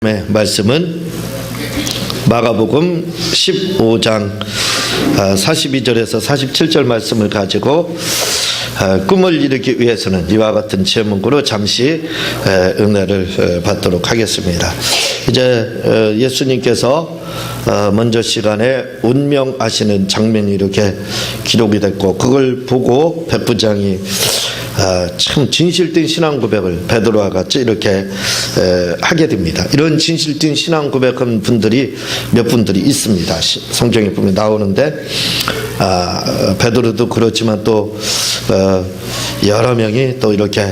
말씀은 마가복음 15장 42절에서 47절 말씀을 가지고 꿈을 이루기 위해서는 이와 같은 제목으로 잠시 은혜를 받도록 하겠습니다. 이제 예수님께서 먼저 시간에 운명하시는 장면이 이렇게 기록이 됐고, 그걸 보고 백부장이 참 진실된 신앙 고백을 베드로와 같이 이렇게 하게 됩니다. 이런 진실된 신앙 고백한 분들이 몇 분들이 있습니다. 성경에 보면 나오는데 베드로도 그렇지만 또 여러 명이 또 이렇게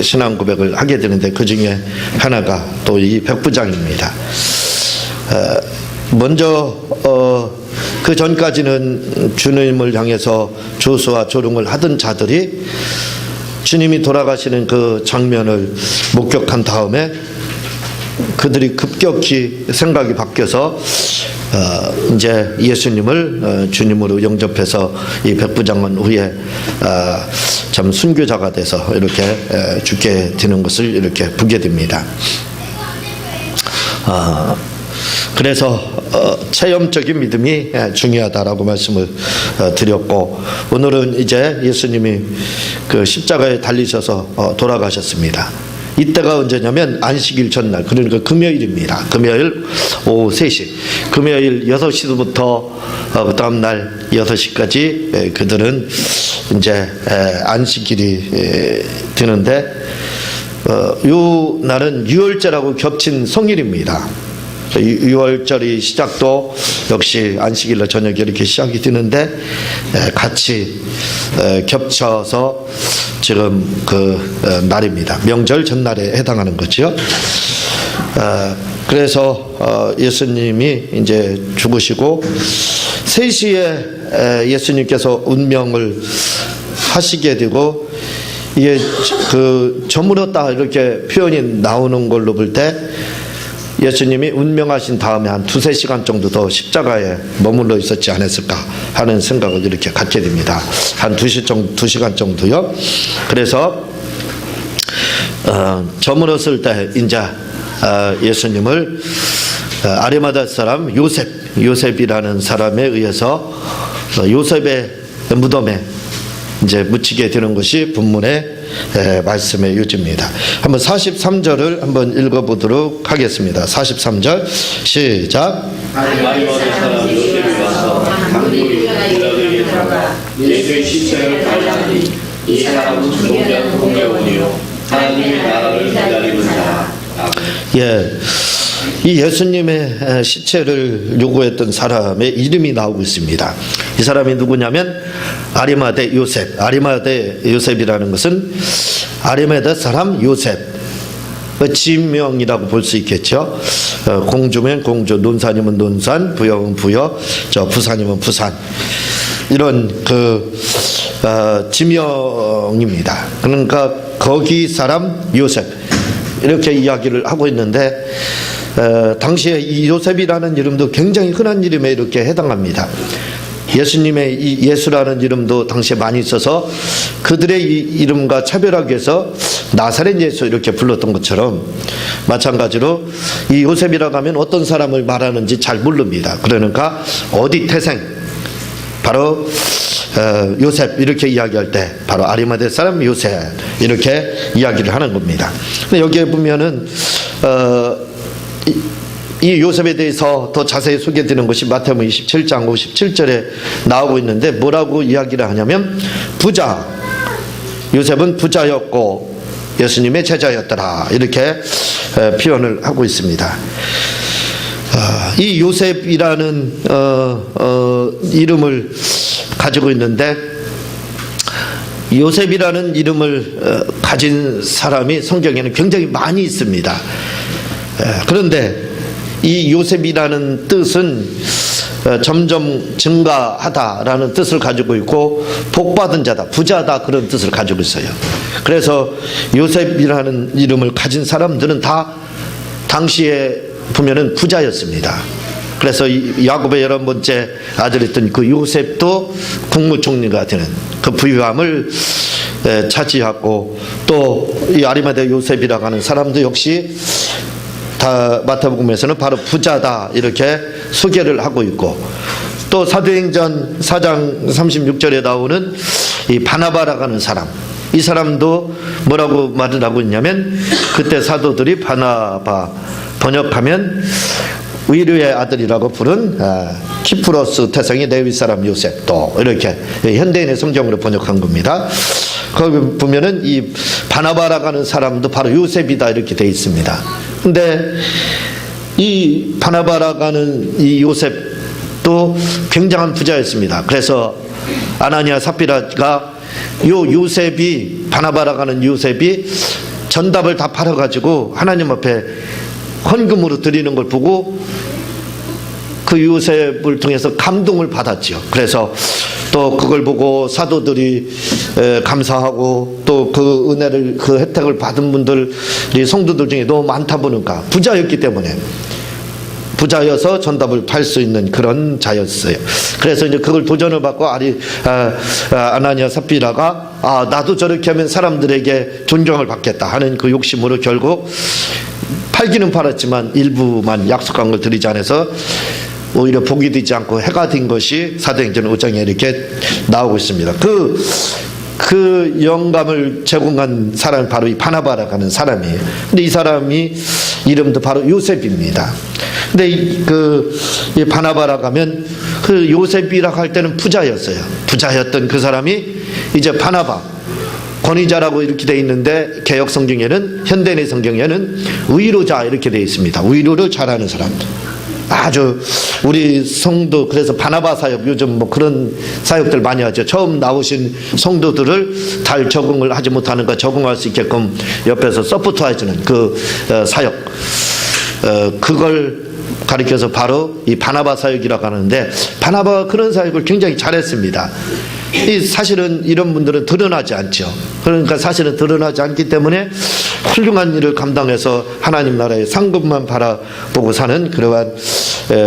신앙 고백을 하게 되는데, 그 중에 하나가 또 이 백부장입니다. 먼저 그 전까지는 주님을 향해서 조수와 조롱을 하던 자들이 주님이 돌아가시는 그 장면을 목격한 다음에 그들이 급격히 생각이 바뀌어서 이제 예수님을 주님으로 영접해서 이 백부장은 후에 참 순교자가 돼서 이렇게 죽게 되는 것을 이렇게 보게 됩니다. 그래서 체험적인 믿음이 중요하다라고 말씀을 드렸고, 오늘은 이제 예수님이 그 십자가에 달리셔서 돌아가셨습니다. 이때가 언제냐면 안식일 전날, 그러니까 금요일입니다. 금요일 오후 3시, 금요일 6시부터 그 다음날 6시까지 그들은 이제 안식일이 되는데, 요 날은 유월절하고 겹친 성일입니다. 6월절이 시작도 역시 안식일로 저녁에 이렇게 시작이 되는데 같이 겹쳐서 지금 그 날입니다. 명절 전날에 해당하는 거죠. 그래서 예수님이 이제 죽으시고 3시에 예수님께서 운명을 하시게 되고, 이게 그 저물었다 이렇게 표현이 나오는 걸로 볼 때 예수님이 운명하신 다음에 한 2-3시간 정도 더 십자가에 머물러 있었지 않았을까 하는 생각을 이렇게 갖게 됩니다. 한 2시간 정도요. 그래서 저물었을 때 이제 예수님을 아리마다 사람 요셉이라는 사람에 의해서 요셉의 무덤에 이제 묻히게 되는 것이 본문의 말씀의 요지입니다. 한번 43절을 한번 읽어보도록 하겠습니다. 43절 시작. 아리마다 사람 요셉이 와서 강도의 빌라도에게 들어가 예수의 시체를 발견하니 이 사람은 공회원이요 하나님의 나라를 기다리는 자. 이 예수님의 시체를 요구했던 사람의 이름이 나오고 있습니다. 이 사람이 누구냐면 아리마대 요셉. 아리마대 요셉이라는 것은 아리마대 사람 요셉, 지명이라고 볼 수 있겠죠. 공주면 공주, 논산이면 논산, 부여면 부여, 부산이면 부산, 이런 그 지명입니다. 그러니까 거기 사람 요셉, 이렇게 이야기를 하고 있는데, 당시에 이 요셉이라는 이름도 굉장히 흔한 이름에 이렇게 해당합니다. 예수님의 이 예수라는 이름도 당시에 많이 있어서 그들의 이 이름과 차별하기 위해서 나사렛 예수 이렇게 불렀던 것처럼, 마찬가지로 이 요셉이라고 하면 어떤 사람을 말하는지 잘 모릅니다. 그러니까 어디 태생, 바로 요셉 이렇게 이야기할 때 바로 아리마대 사람 요셉 이렇게 이야기를 하는 겁니다. 근데 여기에 보면은 이 요셉에 대해서 더 자세히 소개되는 것이 마태복음 27장 57절에 나오고 있는데, 뭐라고 이야기를 하냐면 부자, 요셉은 부자였고 예수님의 제자였더라, 이렇게 표현을 하고 있습니다. 이 요셉이라는 이름을 가지고 있는데, 요셉이라는 이름을 가진 사람이 성경에는 굉장히 많이 있습니다. 그런데 이 요셉이라는 뜻은 점점 증가하다라는 뜻을 가지고 있고, 복받은 자다, 부자다, 그런 뜻을 가지고 있어요. 그래서 요셉이라는 이름을 가진 사람들은 다 당시에 보면은 부자였습니다. 그래서 이 야곱의 11번째 아들이었던 그 요셉도 국무총리가 되는 그 부유함을 차지하고, 또 이 아리마대 요셉이라고 하는 사람도 역시 다 마태복음에서는 바로 부자다 이렇게 소개를 하고 있고, 또 사도행전 4장 36절에 나오는 이 바나바라고 하는 사람, 이 사람도 뭐라고 말을 하고 있냐면, 그때 사도들이 바나바, 번역하면 의류의 아들이라고 부른 키프로스 태생의 레위 사람 요셉, 또 이렇게 현대인의 성경으로 번역한 겁니다. 거기 보면은 이 바나바라고 하는 사람도 바로 요셉이다 이렇게 되어 있습니다. 근데 이 바나바라고 하는 이 요셉도 굉장한 부자였습니다. 그래서 아나니아 삽비라가 요 요셉이, 바나바라고 하는 요셉이 전답을 다 팔아가지고 하나님 앞에 헌금으로 드리는 걸 보고 그 요셉을 통해서 감동을 받았죠. 그래서 또 그걸 보고 사도들이 감사하고, 또 그 은혜를, 그 혜택을 받은 분들이 성도들 중에 너무 많다 보니까, 부자였기 때문에, 부자여서 전답을 팔 수 있는 그런 자였어요. 그래서 이제 그걸 도전을 받고 아나니아 삽비라가 나도 저렇게 하면 사람들에게 존경을 받겠다 하는 그 욕심으로 결국 팔기는 팔았지만 일부만 약속한 걸 드리지 않아서 오히려 복이 되지 않고 해가 된 것이 사도행전 5장에 이렇게 나오고 있습니다. 그 영감을 제공한 사람이 바로 이 바나바라고 하는 사람이에요. 근데 이 사람이 이름도 바로 요셉입니다. 근데 이 바나바라고 하면 그 요셉이라고 할 때는 부자였어요. 부자였던 그 사람이 이제 바나바, 권위자라고 이렇게 되어 있는데, 개역 성경에는, 현대인의 성경에는 의로자 이렇게 되어 있습니다. 의로를 잘하는 사람. 아주 우리 성도, 그래서 바나바 사역, 요즘 뭐 그런 사역들 많이 하죠. 처음 나오신 성도들을 잘 적응을 하지 못하는 거 적응할 수 있게끔 옆에서 서포트 해주는 그 사역, 그걸 가리켜서 바로 이 바나바 사역이라고 하는데, 바나바가 그런 사역을 굉장히 잘했습니다. 사실은 이런 분들은 드러나지 않죠. 그러니까 사실은 드러나지 않기 때문에 훌륭한 일을 감당해서 하나님 나라의 상급만 바라보고 사는 그러한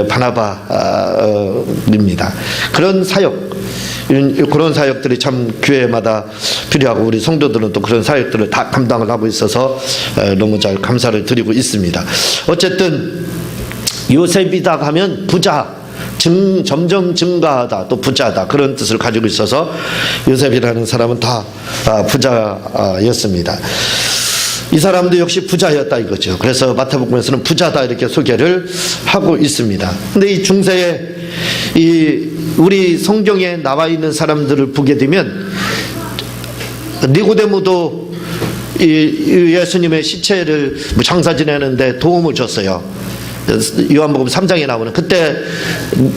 바나바입니다. 그런 사역, 그런 사역들이 참 교회마다 필요하고, 우리 성도들은 또 그런 사역들을 다 감당을 하고 있어서 너무 잘 감사를 드리고 있습니다. 어쨌든 요셉이다 하면 부자, 점점 증가하다, 또 부자다, 그런 뜻을 가지고 있어서 요셉이라는 사람은 다 부자였습니다. 이 사람도 역시 부자였다 이거죠. 그래서 마태복음에서는 부자다 이렇게 소개를 하고 있습니다. 근데 이 중세에 우리 성경에 나와 있는 사람들을 보게 되면, 니고데모도 예수님의 시체를 장사 지내는데 도움을 줬어요. 요한복음 3장에 나오는, 그때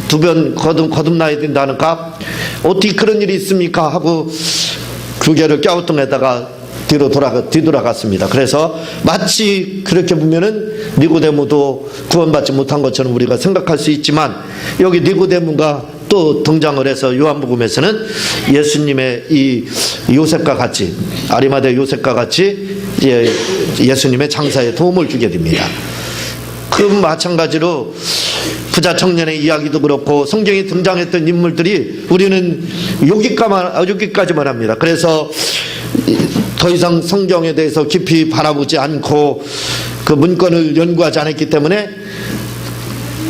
두 번 거듭나야 된다니까 어떻게 그런 일이 있습니까 하고 교계를 갸우뚱에다가 뒤돌아갔습니다. 그래서 마치 그렇게 보면은 니고데모도 구원받지 못한 것처럼 우리가 생각할 수 있지만, 여기 니고데모가 또 등장을 해서 요한복음에서는 예수님의 이 요셉과 같이, 아리마대 요셉과 같이 예수님의 장사에 도움을 주게 됩니다. 그 마찬가지로 부자 청년의 이야기도 그렇고, 성경에 등장했던 인물들이 우리는 여기까지만 합니다. 그래서 더 이상 성경에 대해서 깊이 바라보지 않고 그 문건을 연구하지 않았기 때문에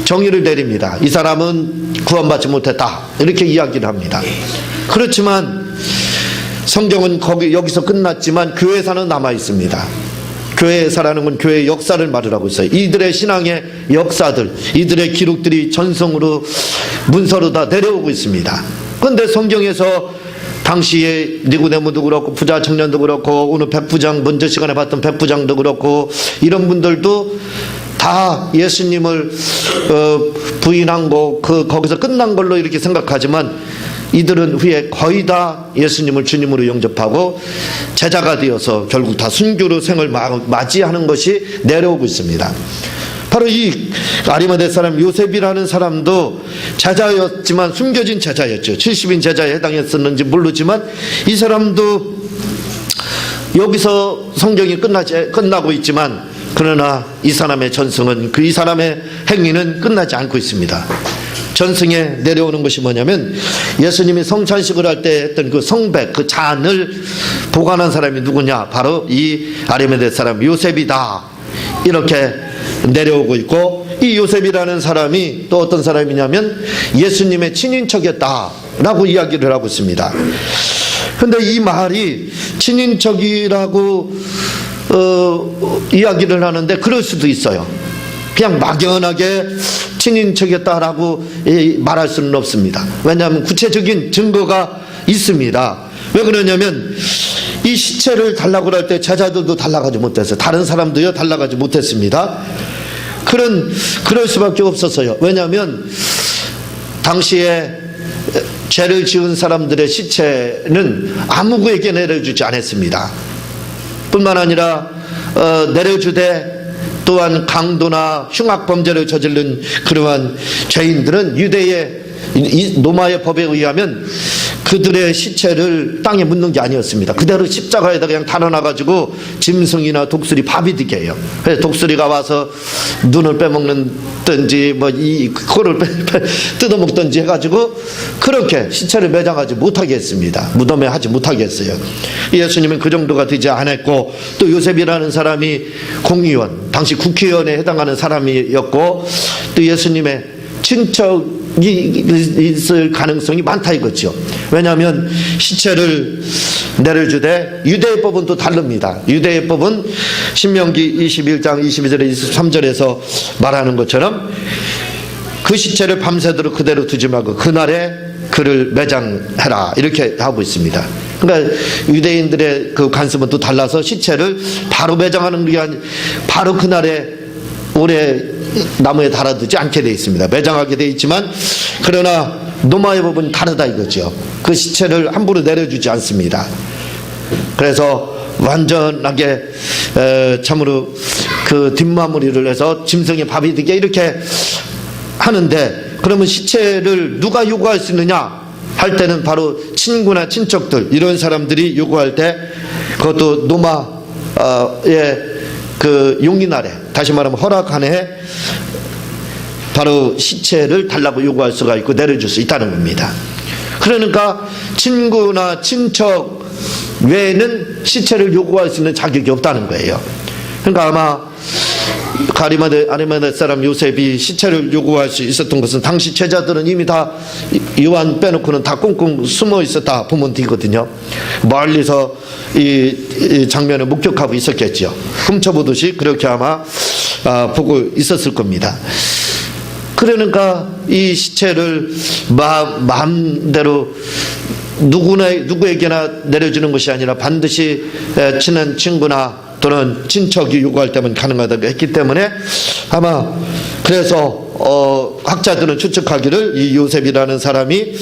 정의를 내립니다. 이 사람은 구원받지 못했다 이렇게 이야기를 합니다. 그렇지만 성경은 여기서 끝났지만 교회사는 남아 있습니다. 교회사라는 건 교회의 역사를 말을 하고 있어요. 이들의 신앙의 역사들, 이들의 기록들이 전성으로 문서로 다 내려오고 있습니다. 그런데 성경에서 당시에 니고데모도 그렇고, 부자 청년도 그렇고, 오늘 백부장, 먼저 시간에 봤던 백부장도 그렇고, 이런 분들도 다 예수님을 부인한 거, 거기서 끝난 걸로 이렇게 생각하지만, 이들은 후에 거의 다 예수님을 주님으로 영접하고 제자가 되어서 결국 다 순교로 생을 맞이하는 것이 내려오고 있습니다. 바로 이 아리마대 사람 요셉이라는 사람도 제자였지만 숨겨진 제자였죠. 70인 제자에 해당했었는지 모르지만, 이 사람도 여기서 성경이 끝나고 있지만, 그러나 이 사람의 전승은, 이 사람의 행위는 끝나지 않고 있습니다. 전승에 내려오는 것이 뭐냐면, 예수님이 성찬식을 할 때 했던 그 성백, 그 잔을 보관한 사람이 누구냐? 바로 이 아리마대 사람 요셉이다 이렇게 내려오고 있고, 이 요셉이라는 사람이 또 어떤 사람이냐면 예수님의 친인척이었다라고 이야기를 하고 있습니다. 그런데 이 말이 친인척이라고 이야기를 하는데 그럴 수도 있어요. 그냥 막연하게 친인척이었다라고 말할 수는 없습니다. 왜냐하면 구체적인 증거가 있습니다. 왜 그러냐면 이 시체를 달라고 할 때 제자들도 달라가지 못했어요. 다른 사람도요 달라가지 못했습니다. 그럴 수밖에 없었어요. 왜냐하면 당시에 죄를 지은 사람들의 시체는 아무에게 내려주지 않았습니다. 뿐만 아니라 내려주되 또한 강도나 흉악범죄를 저지른 그러한 죄인들은 유대의 로마의 법에 의하면 그들의 시체를 땅에 묻는 게 아니었습니다. 그대로 십자가에다 그냥 달아놔가지고 짐승이나 독수리 밥이 되게 해요. 그래서 독수리가 와서 눈을 빼먹는든지 뭐 이 코를 뜯어먹든지 해가지고 그렇게 시체를 매장하지 못하게 했습니다. 무덤에 하지 못하게 했어요. 예수님은 그 정도가 되지 않았고, 또 요셉이라는 사람이 공의원, 당시 국회의원에 해당하는 사람이었고, 또 예수님의 친척이 있을 가능성이 많다 이거죠. 왜냐하면 시체를 내려주되, 유대법은 또 다릅니다. 유대법은 신명기 21장 22절에 23절에서 말하는 것처럼 그 시체를 밤새도록 그대로 두지 말고 그날에 그를 매장해라 이렇게 하고 있습니다. 그러니까 유대인들의 그 관습은 또 달라서 시체를 바로 매장하는 게 아니라 바로 그날에 오래 나무에 달아두지 않게 되어 있습니다. 매장하게 되어 있지만, 그러나 로마의 법은 다르다 이거죠. 그 시체를 함부로 내려주지 않습니다. 그래서 완전하게 참으로 그 뒷마무리를 해서 짐승의 밥이 되게 이렇게 하는데, 그러면 시체를 누가 요구할 수 있느냐 할 때는 바로 친구나 친척들, 이런 사람들이 요구할 때, 그것도 로마의 그 용인날에, 다시 말하면 허락한에 바로 시체를 달라고 요구할 수가 있고 내려줄 수 있다는 겁니다. 그러니까 친구나 친척 외에는 시체를 요구할 수 있는 자격이 없다는 거예요. 그러니까 아마 아리마대 사람 요셉이 시체를 요구할 수 있었던 것은, 당시 제자들은 이미 다 요한 빼놓고는 다 꽁꽁 숨어 있었다 보면 되거든요. 멀리서 이 장면을 목격하고 있었겠죠. 훔쳐보듯이 그렇게 아마 보고 있었을 겁니다. 그러니까 이 시체를 마음대로 누구에게나 내려주는 것이 아니라 반드시 친한 친구나 또는 친척이 요구할 때만 가능하다고 했기 때문에, 아마 그래서 학자들은 추측하기를 이 요셉이라는 사람이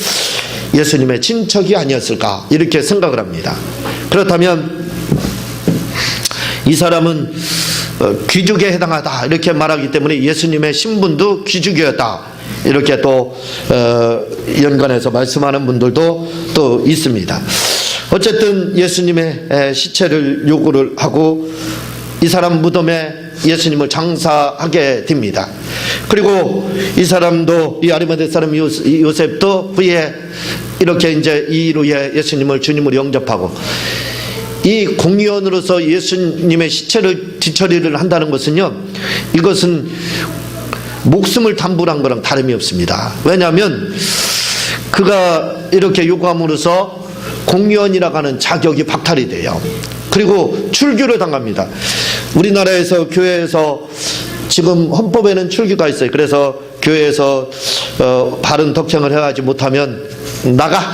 예수님의 친척이 아니었을까 이렇게 생각을 합니다. 그렇다면 이 사람은 귀족에 해당하다 이렇게 말하기 때문에 예수님의 신분도 귀족이었다 이렇게 또 연관해서 말씀하는 분들도 또 있습니다. 어쨌든 예수님의 시체를 요구를 하고 이 사람 무덤에 예수님을 장사하게 됩니다. 그리고 이 사람도, 이 아리마대 사람 요셉도 후에 이렇게 이제 이 이후에 예수님을 주님으로 영접하고, 이 공의원으로서 예수님의 시체를 뒤처리를 한다는 것은요, 이것은 목숨을 담보한 거랑 다름이 없습니다. 왜냐하면 그가 이렇게 요구함으로써 공의원이라고 하는 자격이 박탈이 돼요. 그리고 출교를 당합니다. 우리나라에서 교회에서 지금 헌법에는 출교가 있어요. 그래서 교회에서 바른 덕행을 해하지 못하면 나가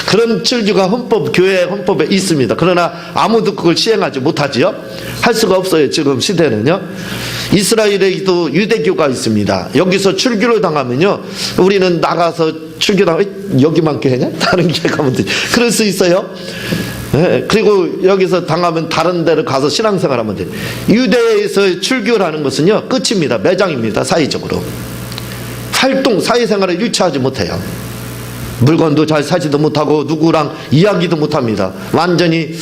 그런 출교가 교회 헌법에 있습니다. 그러나 아무도 그걸 시행하지 못하지요. 할 수가 없어요. 지금 시대는요. 이스라엘에도 유대교가 있습니다. 여기서 출교를 당하면요, 우리는 나가서 출교당하면 여기만 교회냐? 다른 교회 가면 되지. 그럴 수 있어요. 네, 그리고 여기서 당하면 다른 데로 가서 신앙생활하면 돼요. 유대에서 출교를 하는 것은요, 끝입니다. 매장입니다. 사회적으로 사회생활을 유치하지 못해요. 물건도 잘 사지도 못하고 누구랑 이야기도 못합니다. 완전히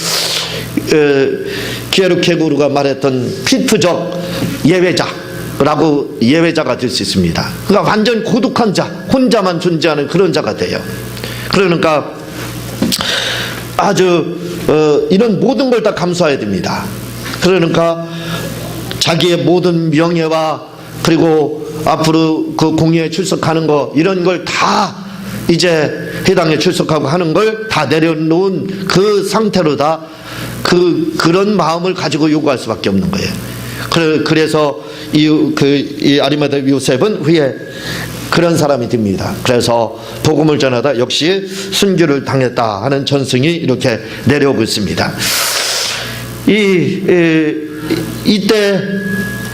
기에르케고르가 말했던 피트적 예외자라고 예외자가 될 수 있습니다. 그러니까 완전 고독한 자, 혼자만 존재하는 그런 자가 돼요. 그러니까 아주 이런 모든 걸 다 감수해야 됩니다. 그러니까 자기의 모든 명예와 그리고 앞으로 그 공회에 출석하는 거 이런 걸 다 이제 회당에 출석하고 하는 걸 다 내려놓은 그 상태로 다 그런 마음을 가지고 요구할 수밖에 없는 거예요. 그래서 이 아리마다 요셉은 후에 그런 사람이 됩니다. 그래서 복음을 전하다 역시 순교를 당했다 하는 전승이 이렇게 내려오고 있습니다. 이때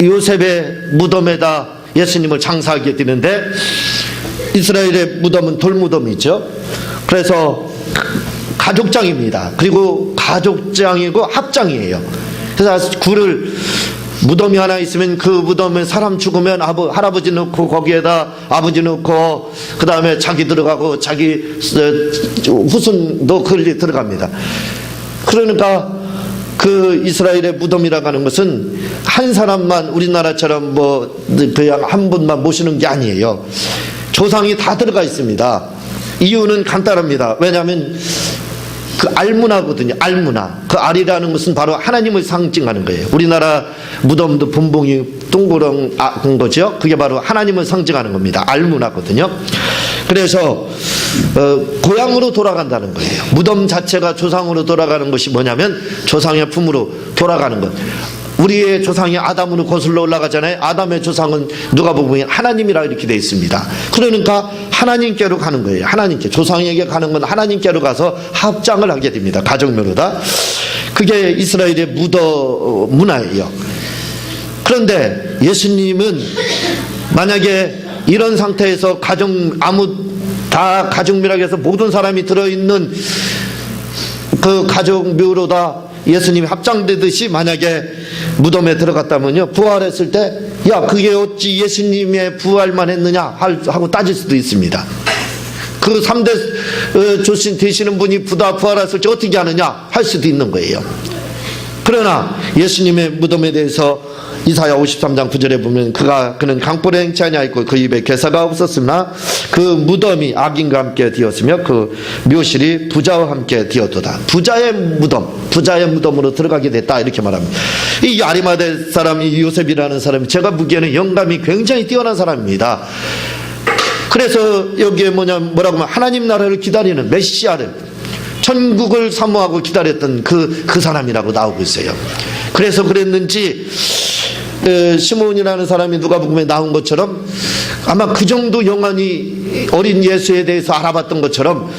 요셉의 무덤에다 예수님을 장사하게 되는데, 이스라엘의 무덤은 돌무덤이죠. 그래서 가족장입니다. 그리고 가족장이고 합장이에요. 그래서 굴을 무덤이 하나 있으면 그 무덤에 사람 죽으면 할아버지 넣고 거기에다 아버지 넣고 그 다음에 자기 들어가고 자기 후손도 그리 들어갑니다. 그러니까 그 이스라엘의 무덤이라고 하는 것은 한 사람만 우리나라처럼 뭐 그냥 한 분만 모시는 게 아니에요. 조상이 다 들어가 있습니다. 이유는 간단합니다. 왜냐하면 그 알문화거든요. 알문화. 그 알이라는 것은 바로 하나님을 상징하는 거예요. 우리나라 무덤도 분봉이 동그란 거죠. 그게 바로 하나님을 상징하는 겁니다. 알문화거든요. 그래서 고향으로 돌아간다는 거예요. 무덤 자체가 조상으로 돌아가는 것이 뭐냐면 조상의 품으로 돌아가는 것. 우리의 조상이 아담으로 거슬러 올라가잖아요. 아담의 조상은 누가 보면 하나님이라 이렇게 되어 있습니다. 그러니까 하나님께로 가는 거예요. 하나님께. 조상에게 가는 건 하나님께로 가서 합장을 하게 됩니다. 가족묘로다. 그게 이스라엘의 문화예요. 그런데 예수님은 만약에 이런 상태에서 다 가족묘라고 해서 모든 사람이 들어있는 그 가족묘로다 예수님이 합장되듯이 만약에 무덤에 들어갔다면요, 부활했을 때 야 그게 어찌 예수님의 부활만 했느냐 하고 따질 수도 있습니다. 그 3대 조신 되시는 분이 부활했을 때 어떻게 하느냐 할 수도 있는 거예요. 그러나 예수님의 무덤에 대해서 이사야 53장 9절에 보면 그는 강불에 행치 아니하였고 그 입에 괴사가 없었으나 그 무덤이 악인과 함께 되었으며 그 묘실이 부자와 함께 되었도다. 부자의 무덤으로 들어가게 됐다 이렇게 말합니다. 이 아리마대 사람이 요셉이라는 사람이 제가 보기에는 영감이 굉장히 뛰어난 사람입니다. 그래서 여기에 뭐라고 하면 하나님 나라를 기다리는 메시아를, 천국을 사모하고 기다렸던 그 사람이라고 나오고 있어요. 그래서 그랬는지 시몬이라는 사람이 누가복음에 나온 것처럼 아마 그 정도 영원히 어린 예수에 대해서 알아봤던 것처럼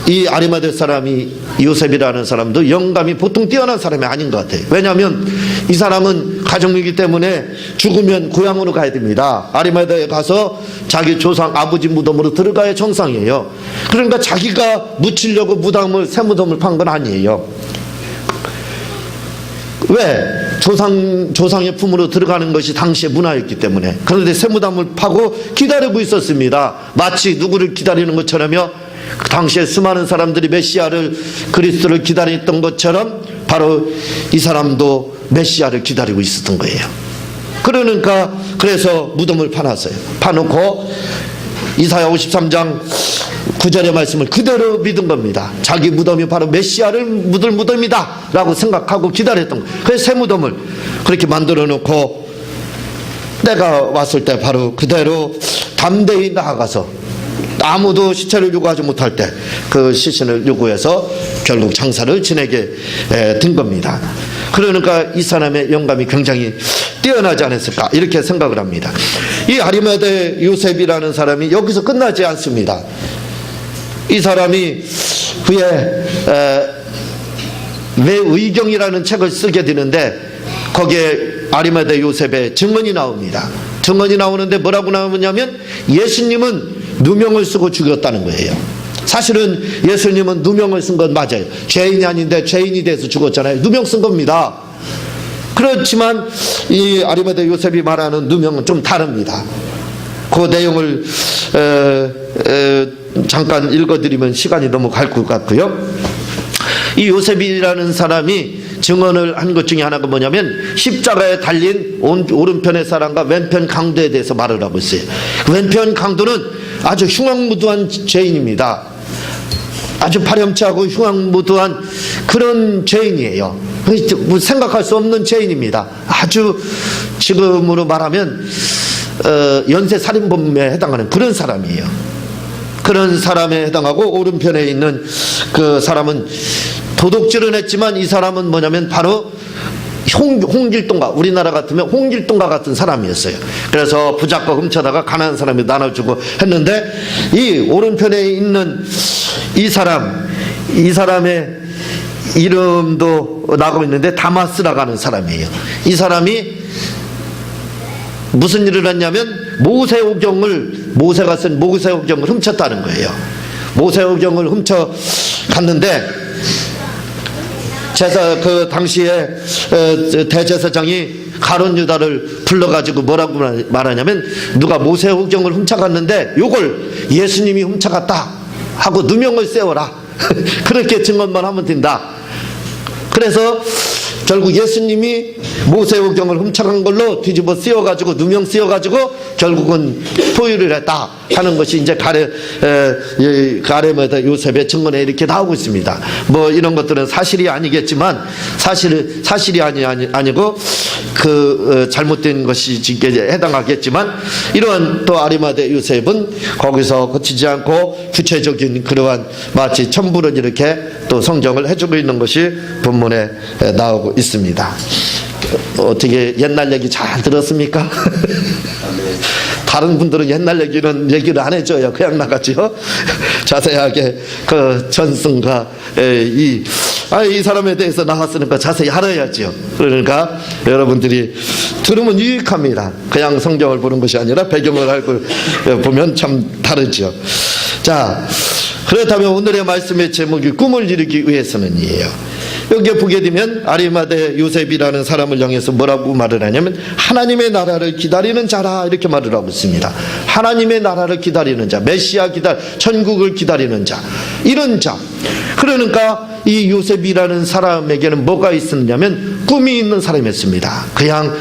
이 아리마대 사람이 요셉이라는 사람도 영감이 보통 뛰어난 사람이 아닌 것 같아요. 왜냐하면 이 사람은 가족이기 때문에 죽으면 고향으로 가야 됩니다. 아리마대에 가서 자기 조상 아버지 무덤으로 들어가야 정상이에요. 그러니까 자기가 묻히려고 새 무덤을 판 건 아니에요. 왜? 조상의 품으로 들어가는 것이 당시의 문화였기 때문에. 그런데 새 무덤을 파고 기다리고 있었습니다. 마치 누구를 기다리는 것처럼요, 그 당시에 수많은 사람들이 메시아를, 그리스도를 기다렸던 것처럼 바로 이 사람도 메시아를 기다리고 있었던 거예요. 그러니까 그래서 무덤을 파놨어요. 파놓고 이사야 53장 9절의 말씀을 그대로 믿은 겁니다. 자기 무덤이 바로 메시아를 묻을 무덤이다 라고 생각하고 기다렸던 거예요. 그래서 새 무덤을 그렇게 만들어 놓고 내가 왔을 때 바로 그대로 담대히 나아가서 아무도 시체를 요구하지 못할 때 그 시신을 요구해서 결국 장사를 지내게 된 겁니다. 그러니까 이 사람의 영감이 굉장히 뛰어나지 않았을까 이렇게 생각을 합니다. 이 아리마대 요셉이라는 사람이 여기서 끝나지 않습니다. 이 사람이 후에 외의경이라는 책을 쓰게 되는데 거기에 아리마대 요셉의 증언이 나옵니다. 증언이 나오는데 뭐라고 나오냐면 예수님은 누명을 쓰고 죽였다는 거예요. 사실은 예수님은 누명을 쓴 건 맞아요. 죄인이 아닌데 죄인이 돼서 죽었잖아요. 누명 쓴 겁니다. 그렇지만 이 아리마대 요셉이 말하는 누명은 좀 다릅니다. 그 내용을 잠깐 읽어드리면 시간이 너무 갈 것 같고요. 이 요셉이라는 사람이 증언을 한 것 중에 하나가 뭐냐면 십자가에 달린 오른편의 사람과 왼편 강도에 대해서 말을 하고 있어요. 왼편 강도는 아주 흉악무도한 죄인입니다. 아주 파렴치하고 흉악무도한 그런 죄인이에요. 뭐 생각할 수 없는 죄인입니다. 아주 지금으로 말하면 연쇄 살인범에 해당하는 그런 사람이에요. 그런 사람에 해당하고 오른편에 있는 그 사람은 도둑질은 했지만 이 사람은 뭐냐면 바로 홍길동가, 우리나라 같으면 홍길동가 같은 사람이었어요. 그래서 부잣거 훔쳐다가 가난한 사람이 나눠주고 했는데 이 오른편에 있는 이 사람의 이름도 나고 있는데 다마스라고 하는 사람이에요. 이 사람이 무슨 일을 했냐면 모세가 쓴 모세오경을 훔쳤다는 거예요. 모세오경을 훔쳐 갔는데 그 당시에 대제사장이 가룟 유다를 불러가지고 뭐라고 말하냐면 누가 모세오경을 훔쳐갔는데 요걸 예수님이 훔쳐갔다 하고 누명을 세워라. 그렇게 증언만 하면 된다. 그래서 결국 예수님이 모세오경을 훔쳐간 걸로 뒤집어 씌워가지고 누명 씌워가지고 결국은 포위를 했다 하는 것이 이제 가레메다 요셉의 증언에 이렇게 나오고 있습니다. 뭐 이런 것들은 사실이 아니겠지만 사실이 아니고 그 잘못된 것이 해당하겠지만 이러한 또 아리마대 요셉은 거기서 그치지 않고 구체적인 그러한 마치 첨부를 이렇게 또 성경을 해주고 있는 것이 본문에 나오고 있습니다. 어떻게 옛날 얘기 잘 들었습니까? 다른 분들은 옛날 얘기를 안 해줘요. 그냥 나가죠. 자세하게 그 전승과 이 사람에 대해서 나왔으니까 자세히 알아야죠. 그러니까 여러분들이 들으면 유익합니다. 그냥 성경을 보는 것이 아니라 배경을 알고 보면 참 다르죠. 자, 그렇다면 오늘의 말씀의 제목이 꿈을 이루기 위해서는이에요. 여기에 보게 되면 아리마대 요셉이라는 사람을 향해서 뭐라고 말을 하냐면 하나님의 나라를 기다리는 자라 이렇게 말을 하고 있습니다. 하나님의 나라를 기다리는 자, 메시아 천국을 기다리는 자, 이런 자. 그러니까 이 요셉이라는 사람에게는 뭐가 있었냐면 꿈이 있는 사람이었습니다. 그냥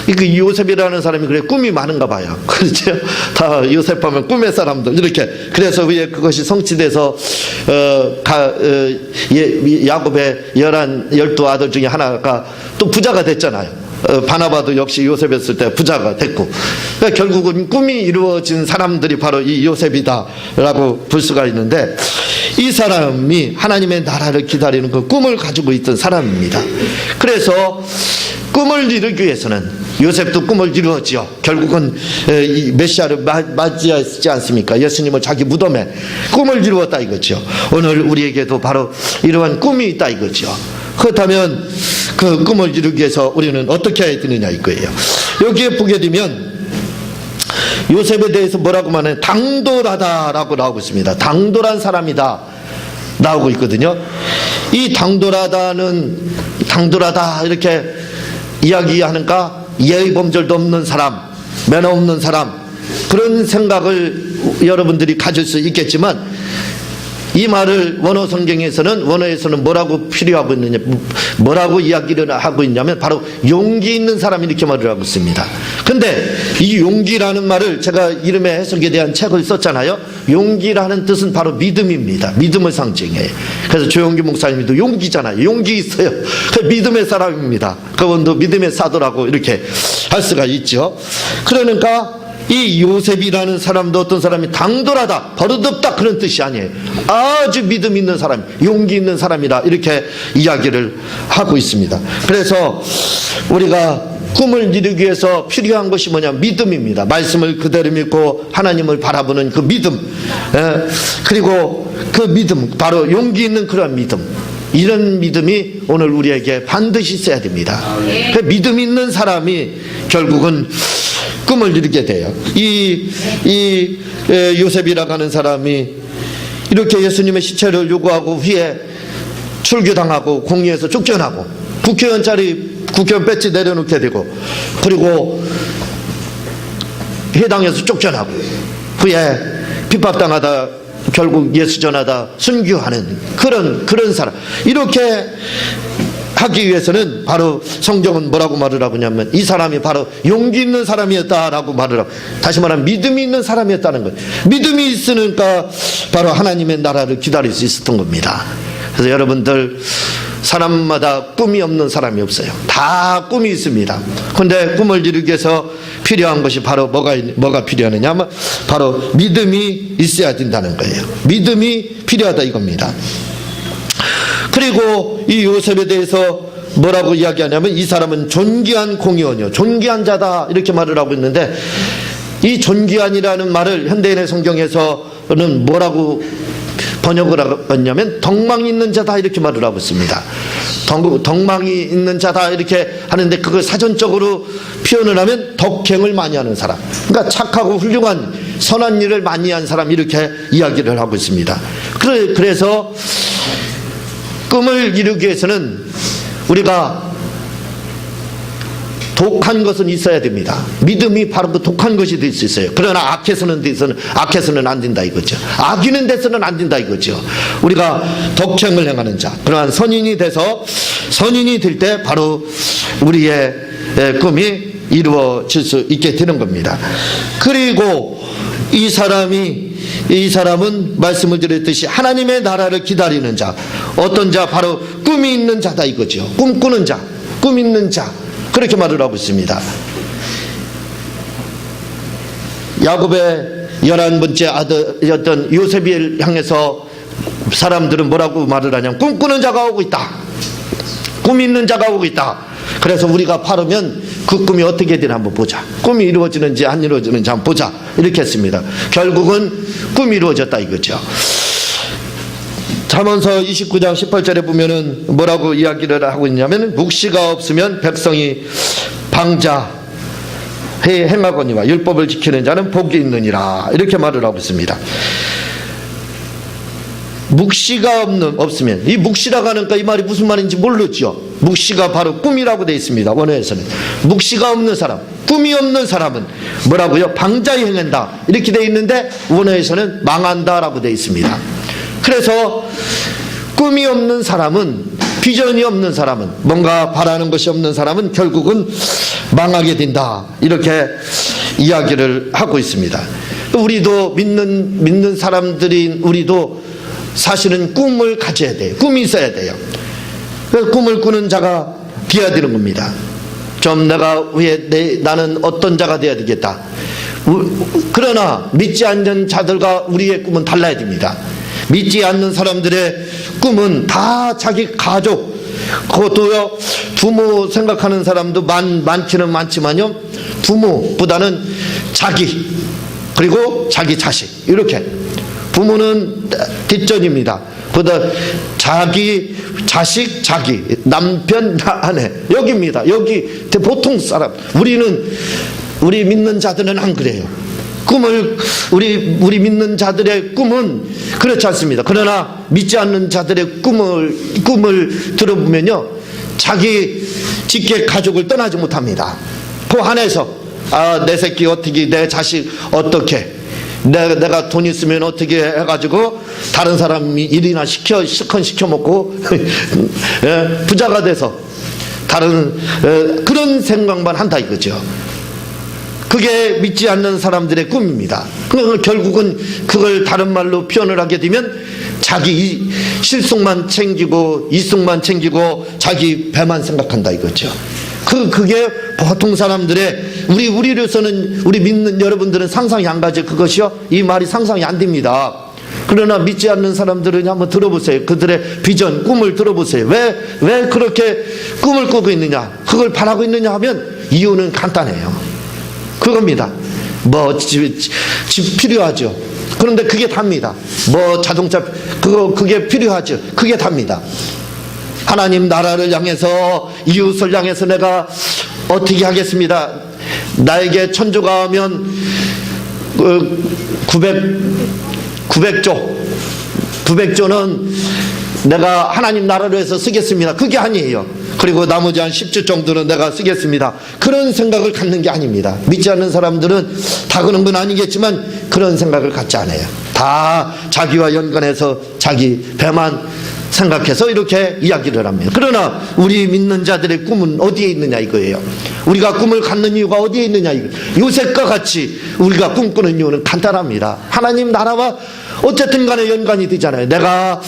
이 요셉이라는 사람이 그래 꿈이 많은가 봐요. 그렇죠? 다 요셉하면 꿈의 사람들 이렇게. 그래서 왜 그것이 성취돼서 야곱의 12 아들 중에 하나가 또 부자가 됐잖아요. 바나바도 역시 요셉이었을 때 부자가 됐고, 그러니까 결국은 꿈이 이루어진 사람들이 바로 이 요셉이다라고 볼 수가 있는데, 이 사람이 하나님의 나라를 기다리는 그 꿈을 가지고 있던 사람입니다. 그래서 꿈을 이루기 위해서는 요셉도 꿈을 이루었지요. 결국은 이 메시아를 맞이하지 않습니까? 예수님을 자기 무덤에 꿈을 이루었다 이거죠. 오늘 우리에게도 바로 이러한 꿈이 있다 이거죠. 그렇다면 그 꿈을 이루기 위해서 우리는 어떻게 해야 되느냐 이거예요. 여기에 보게 되면 요셉에 대해서 뭐라고 말하냐면 당돌하다라고 나오고 있습니다. 당돌한 사람이다 나오고 있거든요. 이 당돌하다 이렇게 이야기하는가, 예의 범절도 없는 사람, 매너 없는 사람, 그런 생각을 여러분들이 가질 수 있겠지만 이 말을 원어에서는 뭐라고 필요하고 있느냐, 뭐라고 이야기를 하고 있냐면 바로 용기 있는 사람이 이렇게 말을 하고 있습니다. 근데 이 용기라는 말을 제가 이름의 해석에 대한 책을 썼잖아요. 용기라는 뜻은 바로 믿음입니다. 믿음을 상징해요. 그래서 조용기 목사님도 용기잖아요. 용기 있어요. 그 믿음의 사람입니다. 그분도 믿음의 사도라고 이렇게 할 수가 있죠. 그러니까 이 요셉이라는 사람도 어떤 사람이 당돌하다, 버릇없다 그런 뜻이 아니에요. 아주 믿음 있는 사람, 용기 있는 사람이라 이렇게 이야기를 하고 있습니다. 그래서 우리가 꿈을 이루기 위해서 필요한 것이 뭐냐, 믿음입니다. 말씀을 그대로 믿고 하나님을 바라보는 그 믿음, 그리고 그 믿음, 바로 용기 있는 그런 믿음, 이런 믿음이 오늘 우리에게 반드시 있어야 됩니다. 그 믿음 있는 사람이 결국은 꿈을 이루게 돼요. 요셉이라고 하는 사람이 이렇게 예수님의 시체를 요구하고 후에 출교당하고 공의에서 쫓겨나고 국회의원 배지 내려놓게 되고, 그리고 해당에서 쫓겨나고 후에 핍박당하다 결국 예수 전하다 순교하는 그런 사람, 이렇게 하기 위해서는 바로 성경은 뭐라고 말을 하고 있냐면 이 사람이 바로 용기 있는 사람이었다라고 말을 하고, 다시 말하면 믿음이 있는 사람이었다는 거예요. 믿음이 있으니까 바로 하나님의 나라를 기다릴 수 있었던 겁니다. 그래서 여러분들 사람마다 꿈이 없는 사람이 없어요. 다 꿈이 있습니다. 그런데 꿈을 이루기 위해서 필요한 것이 바로 뭐가 필요하느냐 하면 바로 믿음이 있어야 된다는 거예요. 믿음이 필요하다 이겁니다. 그리고 이 요셉에 대해서 뭐라고 이야기하냐면 이 사람은 존귀한 공의원이요, 존귀한 자다 이렇게 말을 하고 있는데, 이 존귀한이라는 말을 현대인의 성경에서는 뭐라고 번역을 했냐면 덕망이 있는 자다 이렇게 말을 하고 있습니다. 덕망이 있는 자다 이렇게 하는데, 그걸 사전적으로 표현을 하면 덕행을 많이 하는 사람, 그러니까 착하고 훌륭한 선한 일을 많이 한 사람 이렇게 이야기를 하고 있습니다. 그래서 꿈을 이루기 위해서는 우리가 독한 것은 있어야 됩니다. 믿음이 바로 그 독한 것이 될 수 있어요. 그러나 악해서는 안 된다 이거죠. 악이는 데서는 안 된다 이거죠. 우리가 덕행을 행하는 자, 그러한 선인이 돼서 선인이 될 때 바로 우리의 꿈이 이루어질 수 있게 되는 겁니다. 그리고 이 사람은 말씀을 드렸듯이 하나님의 나라를 기다리는 자, 어떤 자, 바로 꿈이 있는 자다 이거죠. 꿈꾸는 자, 꿈 있는 자, 그렇게 말을 하고 있습니다. 야곱의 11번째 아들이었던 요셉을 향해서 사람들은 뭐라고 말을 하냐면 꿈꾸는 자가 오고 있다, 꿈 있는 자가 오고 있다. 그래서 우리가 바르면 그 꿈이 어떻게 되나 한번 보자, 꿈이 이루어지는지 안 이루어지는지 한번 보자 이렇게 했습니다. 결국은 꿈이 이루어졌다 이거죠. 잠언서 29장 18절에 보면은 뭐라고 이야기를 하고 있냐면 묵시가 없으면 백성이 방자해 행하거니와 율법을 지키는 자는 복이 있느니라 이렇게 말을 하고 있습니다. 묵시가 없으면, 이 묵시라고 하니까 이 말이 무슨 말인지 모르죠. 묵시가 바로 꿈이라고 되어 있습니다. 원어에서는 묵시가 없는 사람, 꿈이 없는 사람은 뭐라고요? 방자히 행한다 이렇게 되어 있는데 원어에서는 망한다라고 되어 있습니다. 그래서 꿈이 없는 사람은, 비전이 없는 사람은, 뭔가 바라는 것이 없는 사람은 결국은 망하게 된다 이렇게 이야기를 하고 있습니다. 우리도 믿는 사람들인 우리도 사실은 꿈을 가져야 돼요. 꿈이 있어야 돼요. 그래서 꿈을 꾸는 자가 되어야 되는 겁니다. 좀 나는 어떤 자가 되어야 되겠다. 그러나 믿지 않는 자들과 우리의 꿈은 달라야 됩니다. 믿지 않는 사람들의 꿈은 다 자기 가족, 그것도요, 부모 생각하는 사람도 많기는 많지만요, 부모보다는 자기, 그리고 자기 자식, 이렇게. 부모는 뒷전입니다. 그보다 자기 자식, 자기 남편, 아내, 여기입니다. 여기 보통 사람. 우리 믿는 자들은 안 그래요. 우리 믿는 자들의 꿈은 그렇지 않습니다. 그러나 믿지 않는 자들의 꿈을 들어보면요, 자기 직계 가족을 떠나지 못합니다. 그 안에서 내 새끼 어떻게, 내 자식 어떻게, 내가 돈 있으면 어떻게 해가지고 다른 사람이 일이나 실컷 시켜먹고 부자가 돼서 다른 그런 생각만 한다 이거죠. 그게 믿지 않는 사람들의 꿈입니다. 결국은 그걸 다른 말로 표현을 하게 되면 자기 실속만 챙기고 이속만 챙기고 자기 배만 생각한다 이거죠. 그게 보통 사람들의, 우리로서는, 우리 믿는 여러분들은 상상이 안 가죠. 그것이요, 이 말이 상상이 안 됩니다. 그러나 믿지 않는 사람들은 한번 들어보세요. 그들의 비전, 꿈을 들어보세요. 왜 그렇게 꿈을 꾸고 있느냐, 그걸 바라고 있느냐 하면 이유는 간단해요. 그겁니다. 집 필요하죠. 그런데 그게 답니다. 자동차, 그게 필요하죠. 그게 답니다. 하나님 나라를 향해서, 이웃을 향해서 내가 어떻게 하겠습니다. 나에게 천조가 오면 900조는 내가 하나님 나라를 위해서 쓰겠습니다. 그게 아니에요. 그리고 나머지 한 10조 정도는 내가 쓰겠습니다. 그런 생각을 갖는 게 아닙니다. 믿지 않는 사람들은 다 그런 건 아니겠지만 그런 생각을 갖지 않아요. 다 자기와 연관해서 자기 배만 생각해서 이렇게 이야기를 합니다. 그러나 우리 믿는 자들의 꿈은 어디에 있느냐 이거예요. 우리가 꿈을 갖는 이유가 어디에 있느냐 이거. 요셉과 같이 우리가 꿈꾸는 이유는 간단합니다. 하나님 나라와 어쨌든 간에 연관이 되잖아요. 내가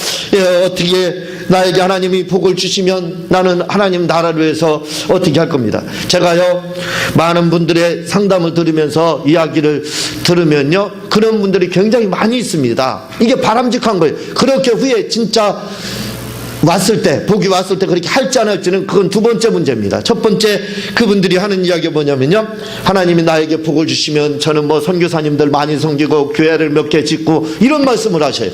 어떻게 나에게 하나님이 복을 주시면 나는 하나님 나라를 위해서 어떻게 할 겁니다. 제가요, 많은 분들의 상담을 들으면서 이야기를 들으면요, 그런 분들이 굉장히 많이 있습니다. 이게 바람직한 거예요. 그렇게 후에 진짜 왔을 때, 복이 왔을 때 그렇게 할지 안 할지는 그건 두 번째 문제입니다. 첫 번째, 그분들이 하는 이야기가 뭐냐면요, 하나님이 나에게 복을 주시면 저는 뭐 선교사님들 많이 섬기고 교회를 몇 개 짓고 이런 말씀을 하셔요.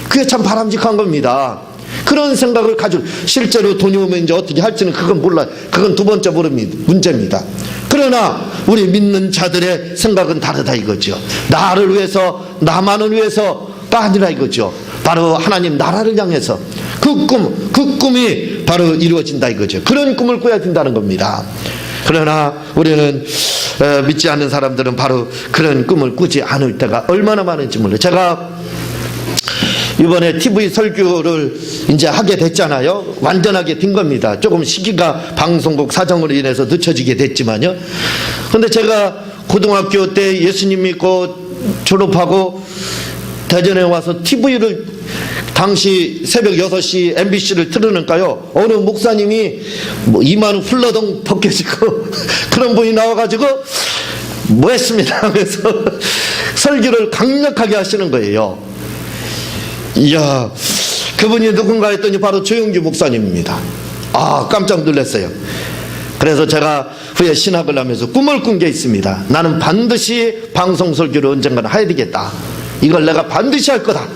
그게 참 바람직한 겁니다. 그런 생각을 가지고 실제로 돈이 오면 이제 어떻게 할지는 그건 몰라요. 그건 두 번째 문제입니다. 그러나 우리 믿는 자들의 생각은 다르다 이거죠. 나를 위해서, 나만을 위해서가 아니라 이거죠. 바로 하나님 나라를 향해서 그 꿈이 바로 이루어진다 이거죠. 그런 꿈을 꿔야 된다는 겁니다. 그러나 우리는 믿지 않는 사람들은 바로 그런 꿈을 꾸지 않을 때가 얼마나 많은지 몰라요. 제가 이번에 TV 설교를 이제 하게 됐잖아요. 완전하게 된 겁니다. 조금 시기가 방송국 사정으로 인해서 늦춰지게 됐지만요. 근데 제가 고등학교 때 예수님 믿고 졸업하고 대전에 와서 TV를 당시 새벽 6시 MBC를 틀으니까요, 어느 목사님이 뭐 2만 훌러덩 벗겨지고 그런 분이 나와가지고 뭐 했습니다 하면서 설교를 강력하게 하시는 거예요. 이야, 그분이 누군가 했더니 바로 조용기 목사님입니다. 아, 깜짝 놀랐어요. 그래서 제가 후에 신학을 하면서 꿈을 꾼 게 있습니다. 나는 반드시 방송 설교를 언젠가는 해야 되겠다. 이걸 내가 반드시 할 거다.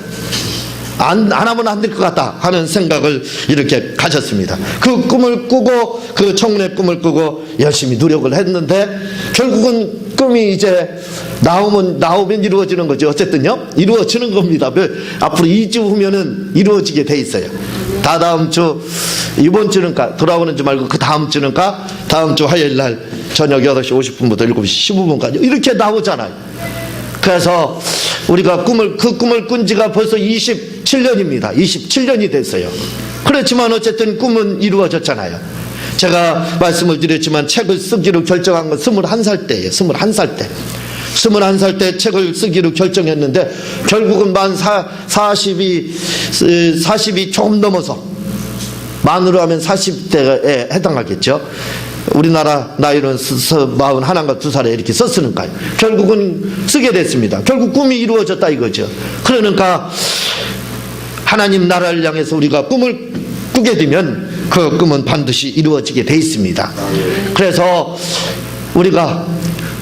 안 하면 안 될 것 같다 하는 생각을 이렇게 가졌습니다. 그 꿈을 꾸고, 그 청년의 꿈을 꾸고 열심히 노력을 했는데 결국은 꿈이 이제 나오면 이루어지는 거죠. 어쨌든요, 이루어지는 겁니다. 앞으로 2주 후면은 이루어지게 돼 있어요. 다음 주, 이번 주는가 돌아오는 주 말고 그 다음 주는가 다음 주 화요일 날 저녁 8시 50분부터 7시 15분까지 이렇게 나오잖아요. 그래서 우리가 그 꿈을 꾼 지가 벌써 27년입니다. 27년이 됐어요. 그렇지만 어쨌든 꿈은 이루어졌잖아요. 제가 말씀을 드렸지만 책을 쓰기로 결정한 건 21살 때예요. 21살 때 책을 쓰기로 결정했는데 결국은 만 40이 조금 넘어서, 만으로 하면 40대에 해당하겠죠. 우리나라 나이로는 41인가 2살에 이렇게 썼으니까요. 결국은 쓰게 됐습니다. 결국 꿈이 이루어졌다 이거죠. 그러니까 하나님 나라를 향해서 우리가 꿈을 꾸게 되면 그 꿈은 반드시 이루어지게 돼 있습니다. 그래서 우리가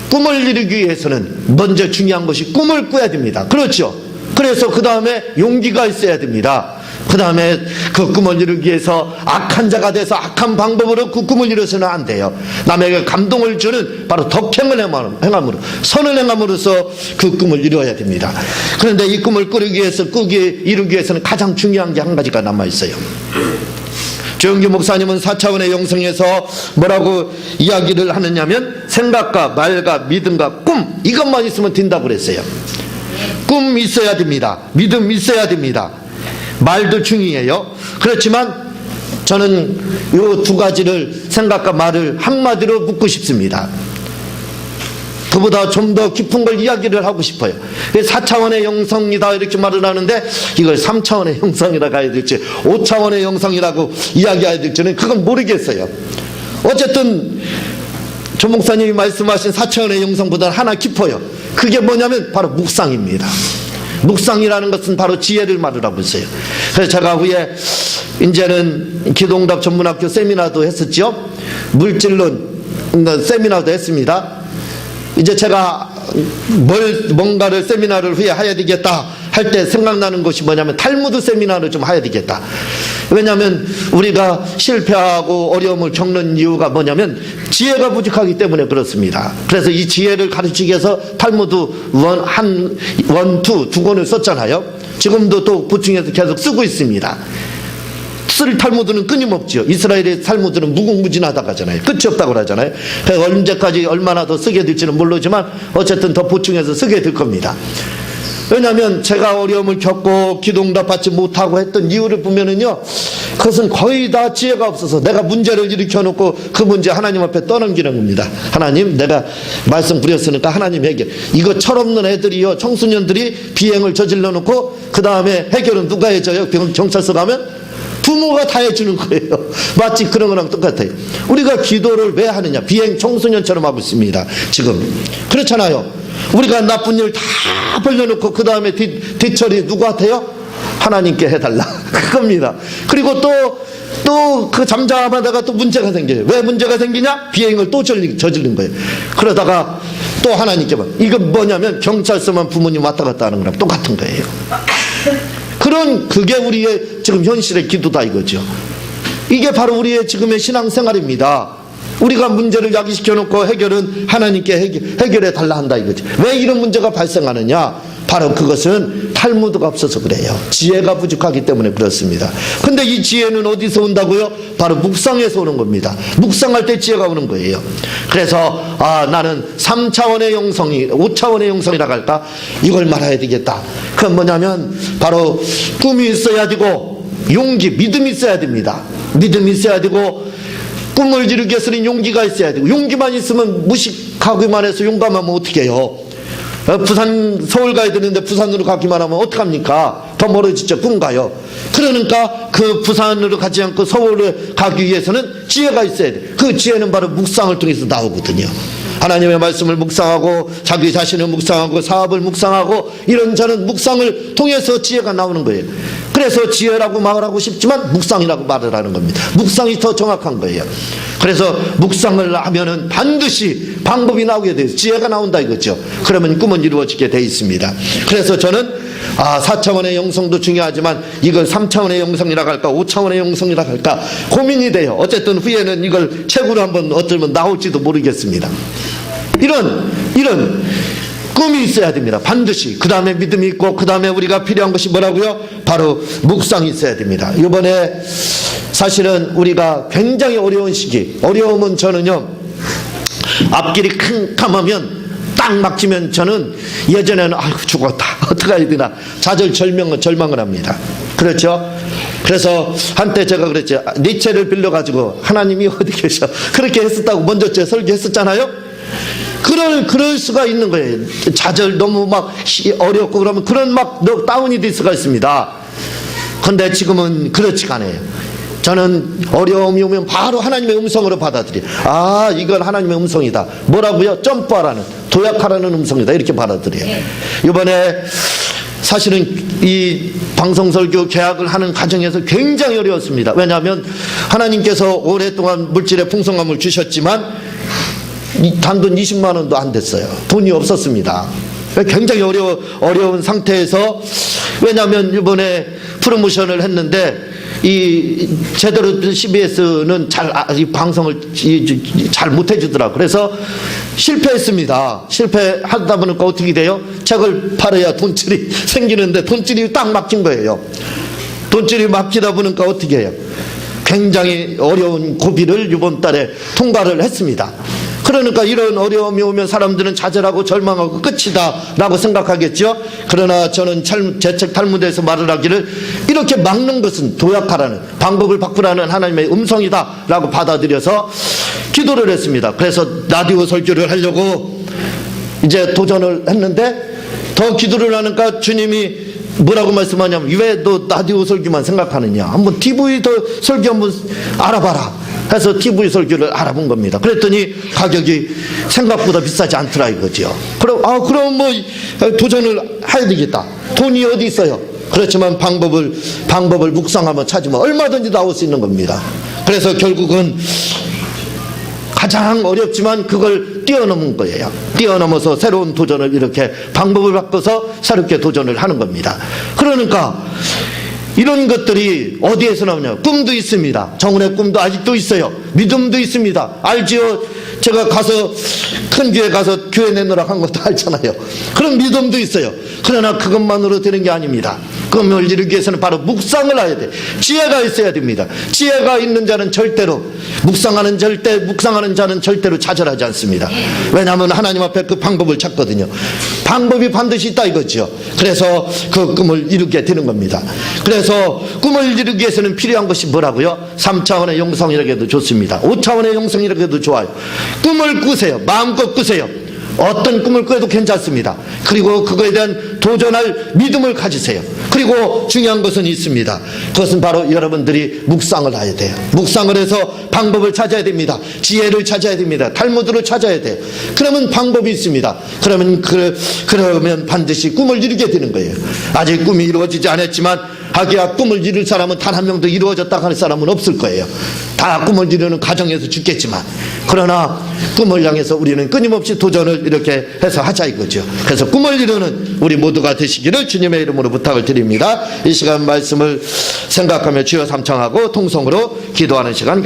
꿈을 이루기 위해서는 먼저 중요한 것이 꿈을 꿔야 됩니다. 그렇죠. 그래서 그 다음에 용기가 있어야 됩니다. 그 다음에 그 꿈을 이루기 위해서 악한 자가 돼서 악한 방법으로 그 꿈을 이루어서는 안 돼요. 남에게 감동을 주는 바로 덕행을 행함으로, 선을 행함으로써 그 꿈을 이루어야 됩니다. 그런데 이 꿈을 이루기 위해서는 가장 중요한 게 한 가지가 남아있어요. 조영기 목사님은 4차원의 영성에서 뭐라고 이야기를 하느냐면 생각과 말과 믿음과 꿈, 이것만 있으면 된다고 그랬어요. 꿈 있어야 됩니다. 믿음 있어야 됩니다. 말도 중요해요. 그렇지만 저는 이 두 가지를, 생각과 말을 한마디로 묻고 싶습니다. 그보다 좀 더 깊은 걸 이야기를 하고 싶어요. 4차원의 영성이다 이렇게 말을 하는데 이걸 3차원의 영성이라고 해야 될지 5차원의 영성이라고 이야기해야 될지는 그건 모르겠어요. 어쨌든 조 목사님이 말씀하신 4차원의 영성보다는 하나 깊어요. 그게 뭐냐면 바로 묵상입니다. 묵상이라는 것은 바로 지혜를 말하고 있어요. 그래서 제가 후에 이제는 기도응답 전문학교 세미나도 했었죠. 물질론 세미나도 했습니다. 이제 제가 뭔가를 세미나를 후에 해야 되겠다 할 때 생각나는 것이 뭐냐면 탈무드 세미나를 좀 해야 되겠다. 왜냐하면 우리가 실패하고 어려움을 겪는 이유가 뭐냐면 지혜가 부족하기 때문에 그렇습니다. 그래서 이 지혜를 가르치기 위해서 탈무드 1, 2 두 권을 썼잖아요. 지금도 또 보충해서 계속 쓰고 있습니다. 쓸 탈무드는 끊임없죠. 이스라엘의 탈무드는 무궁무진하다고 하잖아요. 끝이 없다고 하잖아요. 그래서 언제까지 얼마나 더 쓰게 될지는 모르지만 어쨌든 더 보충해서 쓰게 될 겁니다. 왜냐하면 제가 어려움을 겪고 기도응답 받지 못하고 했던 이유를 보면은요, 그것은 거의 다 지혜가 없어서 내가 문제를 일으켜놓고 그 문제 하나님 앞에 떠넘기는 겁니다. 하나님, 내가 말씀 부렸으니까 하나님에게. 이거 철없는 애들이요, 청소년들이 비행을 저질러 놓고 그 다음에 해결은 누가 해줘요? 경찰서 가면 부모가 다 해주는 거예요. 마치 그런 거랑 똑같아요. 우리가 기도를 왜 하느냐? 비행 청소년처럼 하고 있습니다. 지금 그렇잖아요. 우리가 나쁜 일 다 벌려놓고 그 다음에 뒤처리 누구한테요? 하나님께 해달라. 그겁니다. 그리고 또 그 잠잠하다가 또 문제가 생겨요. 왜 문제가 생기냐? 비행을 또 저지른 거예요. 그러다가 또 하나님께만. 이건 뭐냐면 경찰서만 부모님 왔다 갔다 하는 거랑 똑같은 거예요. 그게 우리의 지금 현실의 기도다 이거죠. 이게 바로 우리의 지금의 신앙생활입니다. 우리가 문제를 야기시켜 놓고 해결은 하나님께 해결해 달라 한다 이거죠. 왜 이런 문제가 발생하느냐? 바로 그것은 탈무드가 없어서 그래요. 지혜가 부족하기 때문에 그렇습니다. 근데 이 지혜는 어디서 온다고요? 바로 묵상에서 오는 겁니다. 묵상할 때 지혜가 오는 거예요. 그래서 나는 3차원의 영성이 5차원의 영성이라고 할까? 이걸 말해야 되겠다. 그건 뭐냐면 바로 꿈이 있어야 되고 용기, 믿음이 있어야 됩니다. 믿음이 있어야 되고 꿈을 이루기 위해서는 용기가 있어야 되고 용기만 있으면 무식하기만 해서 용감하면 어떻게 해요? 서울 가야 되는데 부산으로 가기만 하면 어떡합니까? 더 멀어지죠. 꿈 가요. 그러니까 그 부산으로 가지 않고 서울에 가기 위해서는 지혜가 있어야 돼. 그 지혜는 바로 묵상을 통해서 나오거든요. 하나님의 말씀을 묵상하고 자기 자신을 묵상하고 사업을 묵상하고 이런저런 묵상을 통해서 지혜가 나오는 거예요. 그래서 지혜라고 말하고 싶지만 묵상이라고 말을 하는 겁니다. 묵상이 더 정확한 거예요. 그래서 묵상을 하면은 반드시 방법이 나오게 돼요. 지혜가 나온다 이거죠. 그러면 꿈은 이루어지게 돼 있습니다. 그래서 저는 4차원의 영성도 중요하지만 이걸 3차원의 영성이라고 할까 5차원의 영성이라고 할까 고민이 돼요. 어쨌든 후에는 이걸 책으로 한번 어쩌면 나올지도 모르겠습니다. 이런 꿈이 있어야 됩니다. 반드시. 그 다음에 믿음이 있고 그 다음에 우리가 필요한 것이 뭐라고요? 바로 묵상이 있어야 됩니다. 이번에 사실은 우리가 굉장히 어려운 시기, 어려움은 저는요 앞길이 캄캄하면 딱 막히면 저는 예전에는 아이고 죽었다 어떡해야 되나 절망을 합니다. 그렇죠? 그래서 한때 제가 그랬죠. 니체를 빌려가지고 하나님이 어디 계셔 그렇게 했었다고 먼저 제 설교했었잖아요. 그럴 수가 있는 거예요. 좌절 너무 막 어렵고 그러면 그런 막 다운이 될 수가 있습니다. 근데 지금은 그렇지가 않아요. 저는 어려움이 오면 바로 하나님의 음성으로 받아들여요. 이건 하나님의 음성이다. 뭐라고요? 점프하라는, 도약하라는 음성이다. 이렇게 받아들여요. 이번에 사실은 이 방송설교 계약을 하는 과정에서 굉장히 어려웠습니다. 왜냐하면 하나님께서 오랫동안 물질의 풍성함을 주셨지만 단돈 20만 원도 안 됐어요. 돈이 없었습니다. 굉장히 어려운 상태에서 왜냐하면 이번에 프로모션을 했는데 제대로 CBS는 이 방송을 잘 못해주더라고요. 그래서 실패했습니다. 실패하다 보니까 어떻게 돼요? 책을 팔아야 돈줄이 생기는데 돈줄이 딱 막힌 거예요. 돈줄이 막히다 보니까 어떻게 해요? 굉장히 어려운 고비를 이번 달에 통과를 했습니다. 그러니까 이런 어려움이 오면 사람들은 좌절하고 절망하고 끝이다 라고 생각하겠죠. 그러나 저는 제 책 탈무드에서 말을 하기를 이렇게 막는 것은 도약하라는 방법을 바꾸라는 하나님의 음성이다 라고 받아들여서 기도를 했습니다. 그래서 라디오 설교를 하려고 이제 도전을 했는데 더 기도를 하니까 주님이 뭐라고 말씀하냐면 왜 너 라디오 설교만 생각하느냐, 한번 TV 설교 한번 알아봐라 해서 TV 설교를 알아본 겁니다. 그랬더니 가격이 생각보다 비싸지 않더라 이거죠. 그럼 뭐 도전을 해야 되겠다. 돈이 어디 있어요? 그렇지만 방법을 묵상하면 찾으면 얼마든지 나올 수 있는 겁니다. 그래서 결국은 가장 어렵지만 그걸 뛰어넘은 거예요. 뛰어넘어서 새로운 도전을 이렇게 방법을 바꿔서 새롭게 도전을 하는 겁니다. 그러니까 이런 것들이 어디에서 나오냐? 꿈도 있습니다. 정은의 꿈도 아직도 있어요. 믿음도 있습니다. 알지요? 제가 큰 교회 가서 교회 내놓으라고 한 것도 알잖아요. 그런 믿음도 있어요. 그러나 그것만으로 되는 게 아닙니다. 꿈을 이루기 위해서는 바로 묵상을 해야 돼. 지혜가 있어야 됩니다. 지혜가 있는 자는 절대로 묵상하는 자는 절대로 좌절하지 않습니다. 왜냐하면 하나님 앞에 그 방법을 찾거든요. 방법이 반드시 있다 이거죠. 그래서 그 꿈을 이루게 되는 겁니다. 그래서 꿈을 이루기 위해서는 필요한 것이 뭐라고요? 3차원의 영성이라고 해도 좋습니다. 5차원의 영성이라고 해도 좋아요. 꿈을 꾸세요. 마음껏 꾸세요. 어떤 꿈을 꿔도 괜찮습니다. 그리고 그거에 대한 도전할 믿음을 가지세요. 그리고 중요한 것은 있습니다. 그것은 바로 여러분들이 묵상을 해야 돼요. 묵상을 해서 방법을 찾아야 됩니다. 지혜를 찾아야 됩니다. 탈무드를 찾아야 돼요. 그러면 방법이 있습니다. 그러면 반드시 꿈을 이루게 되는 거예요. 아직 꿈이 이루어지지 않았지만 하기야 꿈을 이룰 사람은 단 한 명도 이루어졌다 하는 사람은 없을 거예요. 다 꿈을 이루는 가정에서 죽겠지만, 그러나 꿈을 향해서 우리는 끊임없이 도전을 이렇게 해서 하자 이거죠. 그래서 꿈을 이루는 우리 모두가 되시기를 주님의 이름으로 부탁을 드립니다. 이 시간 말씀을 생각하며 주여 삼창하고 통성으로 기도하는 시간 갖겠습니다.